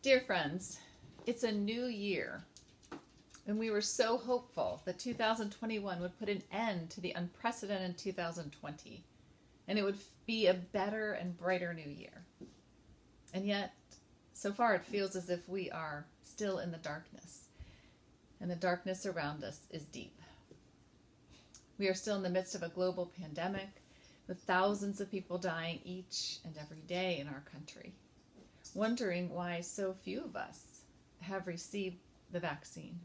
Dear friends, it's a new year, and we were so hopeful that 2021 would put an end to the unprecedented 2020, and it would be a better and brighter new year. And yet, so far it feels as if we are still in the darkness, and the darkness around us is deep. We are still in the midst of a global pandemic, with thousands of people dying each and every day in our country, wondering why so few of us have received the vaccine.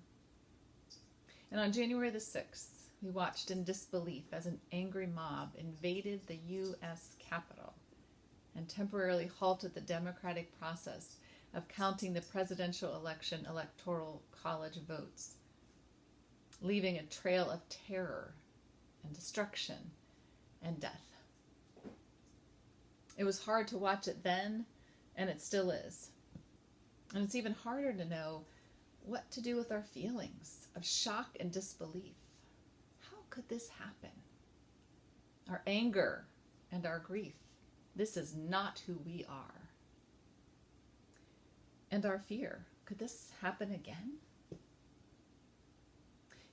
And on January the 6th, we watched in disbelief as an angry mob invaded the U.S. Capitol and temporarily halted the democratic process of counting the presidential election electoral college votes, leaving a trail of terror and destruction and death. It was hard to watch it then, and it still is. And it's even harder to know what to do with our feelings of shock and disbelief. How could this happen? Our anger and our grief. This is not who we are. And our fear. Could this happen again?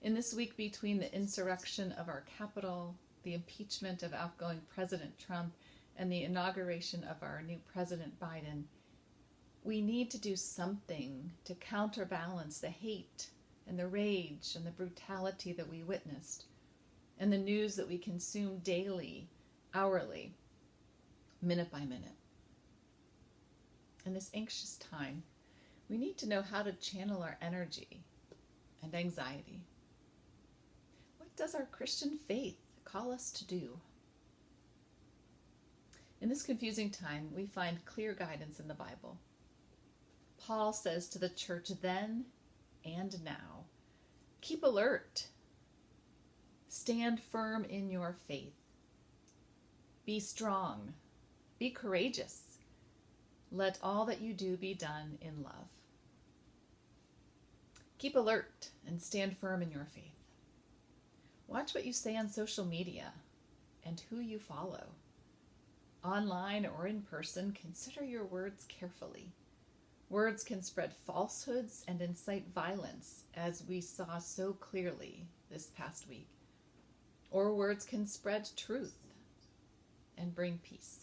In this week between the insurrection of our Capitol, the impeachment of outgoing President Trump, and the inauguration of our new President Biden, we need to do something to counterbalance the hate and the rage and the brutality that we witnessed, and the news that we consume daily, hourly, minute by minute. In this anxious time, we need to know how to channel our energy and anxiety. What does our Christian faith call us to do? In this confusing time, we find clear guidance in the Bible. Paul says to the church then and now, keep alert. Stand firm in your faith. Be strong. Be courageous. Let all that you do be done in love. Keep alert and stand firm in your faith. Watch what you say on social media and who you follow. Online or in person, consider your words carefully. Words can spread falsehoods and incite violence, as we saw so clearly this past week. Or words can spread truth and bring peace.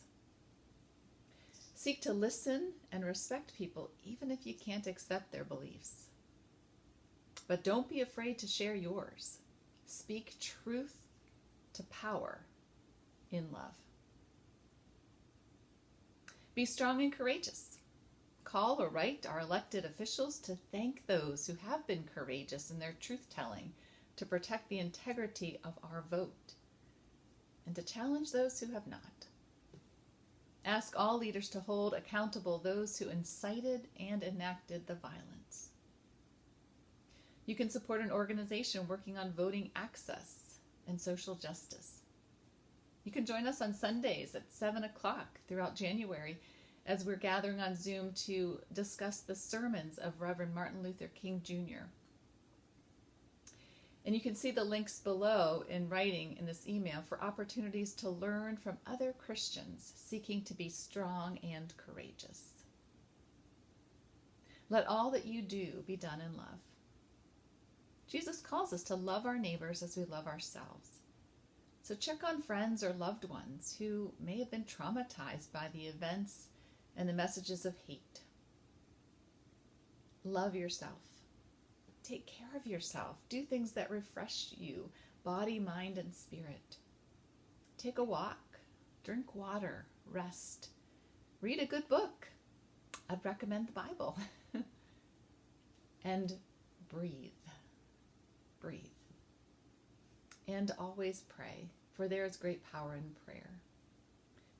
Seek to listen and respect people, even if you can't accept their beliefs. But don't be afraid to share yours. Speak truth to power in love. Be strong and courageous. Call or write our elected officials to thank those who have been courageous in their truth-telling to protect the integrity of our vote, and to challenge those who have not. Ask all leaders to hold accountable those who incited and enacted the violence. You can support an organization working on voting access and social justice. You can join us on Sundays at 7 o'clock throughout January as we're gathering on Zoom to discuss the sermons of Reverend Martin Luther King Jr. And you can see the links below in writing in this email for opportunities to learn from other Christians seeking to be strong and courageous. Let all that you do be done in love. Jesus calls us to love our neighbors as we love ourselves. So check on friends or loved ones who may have been traumatized by the events and the messages of hate. Love yourself. Take care of yourself. Do things that refresh you, body, mind, and spirit. Take a walk. Drink water. Rest. Read a good book. I'd recommend the Bible. And breathe. Breathe. And always pray, for there is great power in prayer.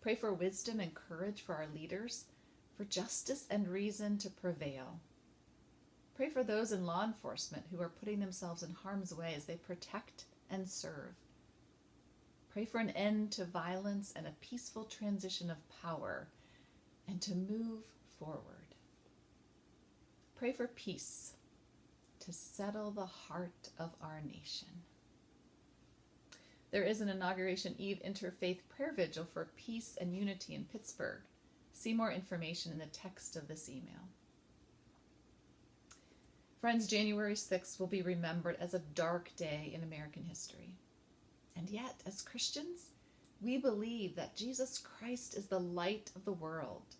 Pray for wisdom and courage for our leaders, for justice and reason to prevail. Pray for those in law enforcement who are putting themselves in harm's way as they protect and serve. Pray for an end to violence and a peaceful transition of power, and to move forward. Pray for peace to settle the heart of our nation. There is an Inauguration Eve Interfaith Prayer Vigil for peace and unity in Pittsburgh. See more information in the text of this email. Friends, January 6th will be remembered as a dark day in American history. And yet, as Christians, we believe that Jesus Christ is the light of the world.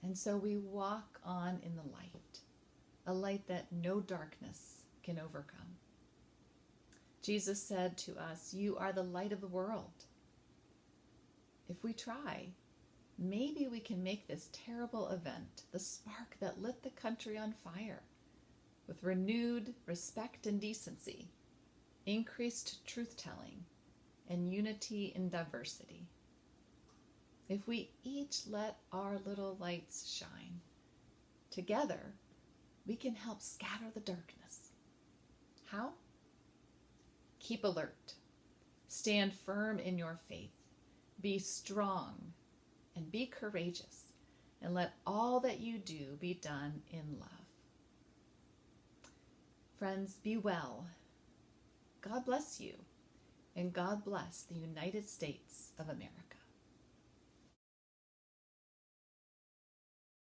And so we walk on in the light, a light that no darkness can overcome. Jesus said to us, "You are the light of the world." If we try, maybe we can make this terrible event the spark that lit the country on fire, with renewed respect and decency, increased truth-telling, and unity in diversity. If we each let our little lights shine, together we can help scatter the darkness. How? Keep alert. Stand firm in your faith. Be strong and be courageous, and let all that you do be done in love. Friends, be well. God bless you, and God bless the United States of America.